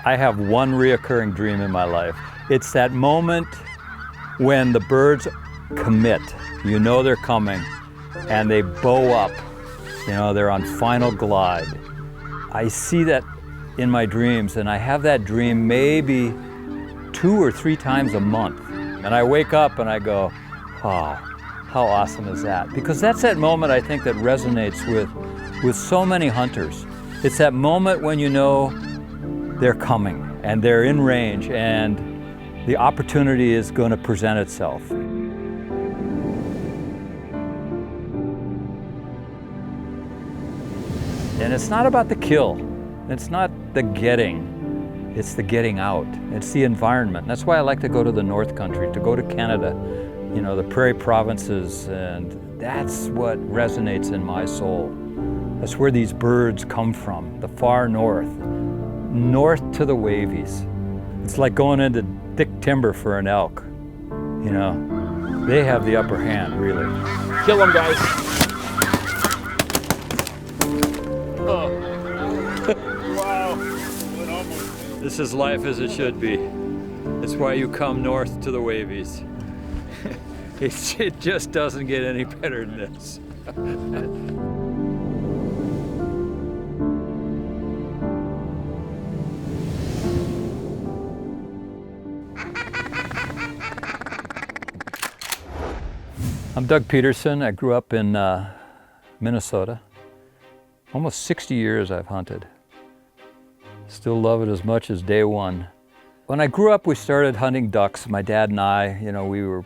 I have one reoccurring dream in my life. It's that moment when the birds commit. You know they're coming, and they bow up. You know, they're on final glide. I see that in my dreams, and I have that dream maybe 2 or 3 times a month. And I wake up and I go, oh, how awesome is that? Because that's that moment I think that resonates with so many hunters. It's that moment when you know they're coming and they're in range and the opportunity is going to present itself. And it's not about the kill. It's not the getting. It's the getting out. It's the environment. That's why I like to go to the North Country, to go to Canada, you know, the prairie provinces, and that's what resonates in my soul. That's where these birds come from, the far north to the Wavies. It's like going into thick timber for an elk, you know. They have the upper hand, really. Kill them, guys. Oh. Wow. This is life as it should be. It's why you come north to the Wavies. It just doesn't get any better than this. I'm Doug Peterson. I grew up in Minnesota. Almost 60 years I've hunted. Still love it as much as day one. When I grew up, we started hunting ducks. My dad and I, you know, we were,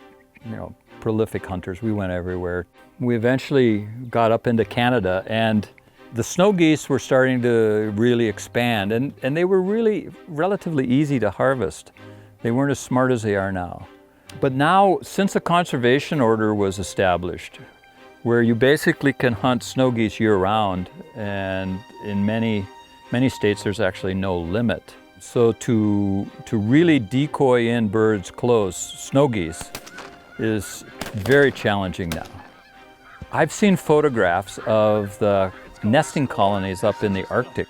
prolific hunters. We went everywhere. We eventually got up into Canada, and the snow geese were starting to really expand, and they were really relatively easy to harvest. They weren't as smart as they are now. But now, since a conservation order was established, where you basically can hunt snow geese year-round, and in many states there's actually no limit. So to really decoy in birds close, snow geese, is very challenging now. I've seen photographs of the nesting colonies up in the Arctic,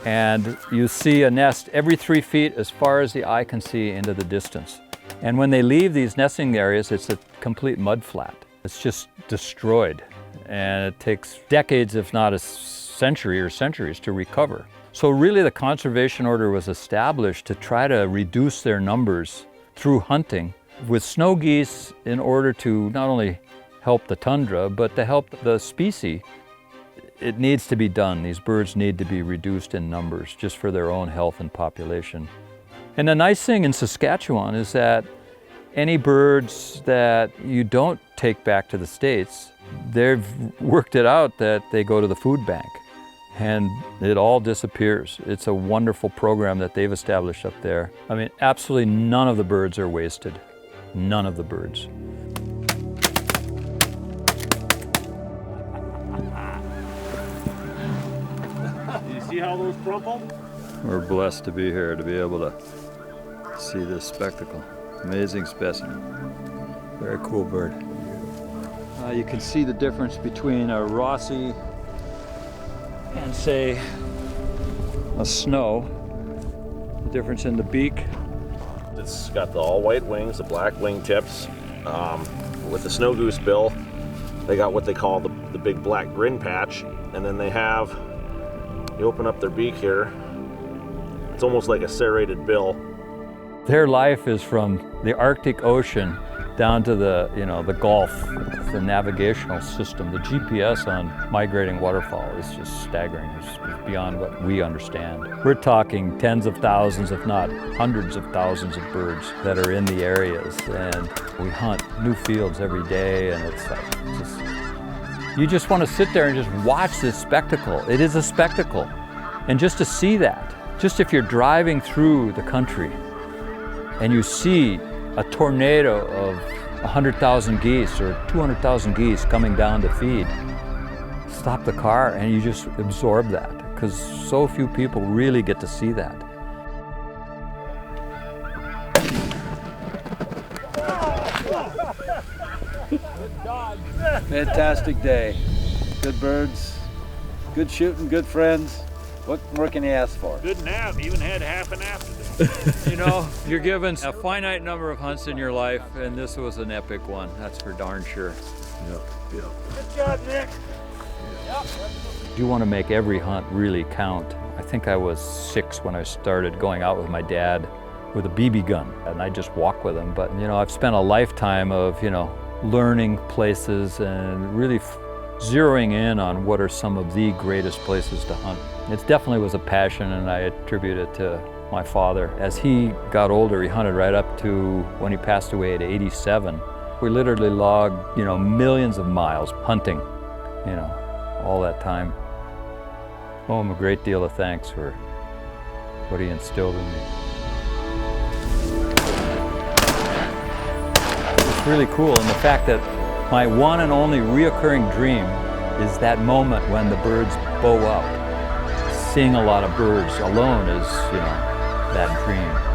and you see a nest every 3 feet as far as the eye can see into the distance. And when they leave these nesting areas, it's a complete mud flat. It's just destroyed, and it takes decades, if not a century or centuries, to recover. So really the conservation order was established to try to reduce their numbers through hunting with snow geese in order to not only help the tundra, but to help the species. It needs to be done. These birds need to be reduced in numbers just for their own health and population. And the nice thing in Saskatchewan is that any birds that you don't take back to the States, they've worked it out that they go to the food bank and it all disappears. It's a wonderful program that they've established up there. I mean, absolutely none of the birds are wasted. None of the birds. Do you see how those crumple? We're blessed to be here, to be able to see this spectacle. Amazing specimen. Very cool bird. You can see the difference between a Rossi and, say, a snow. The difference in the beak. It's got the all-white wings, the black wingtips. With the snow goose bill, they got what they call the big black grin patch, and then they have, you open up their beak here, it's almost like a serrated bill. Their life is from the Arctic Ocean down to the Gulf. The navigational system, the GPS on migrating waterfowl is just staggering. It's beyond what we understand. We're talking tens of thousands, if not hundreds of thousands of birds that are in the areas, and we hunt new fields every day, and it's like, you just want to sit there and just watch this spectacle. It is a spectacle. And just to see that, just if you're driving through the country and you see a tornado of 100,000 geese or 200,000 geese coming down to feed, stop the car and you just absorb that, because so few people really get to see that. Fantastic day. Good birds, good shooting, good friends. What more can you ask for? Good nap, even had half a nap today. You know, you're given a finite number of hunts in your life, and this was an epic one. That's for darn sure. Good job, Nick. You want to make every hunt really count. I think I was 6 when I started going out with my dad with a BB gun, and I just walk with him. But, you know, I've spent a lifetime of, you know, learning places and really zeroing in on what are some of the greatest places to hunt. It definitely was a passion, and I attribute it to my father. As he got older, he hunted right up to when he passed away at 87. We literally logged, you know, millions of miles hunting, you know, all that time. I owe him a great deal of thanks for what he instilled in me. It's really cool, and the fact that my one and only reoccurring dream is that moment when the birds bow up. Seeing a lot of birds alone is, you know, that dream.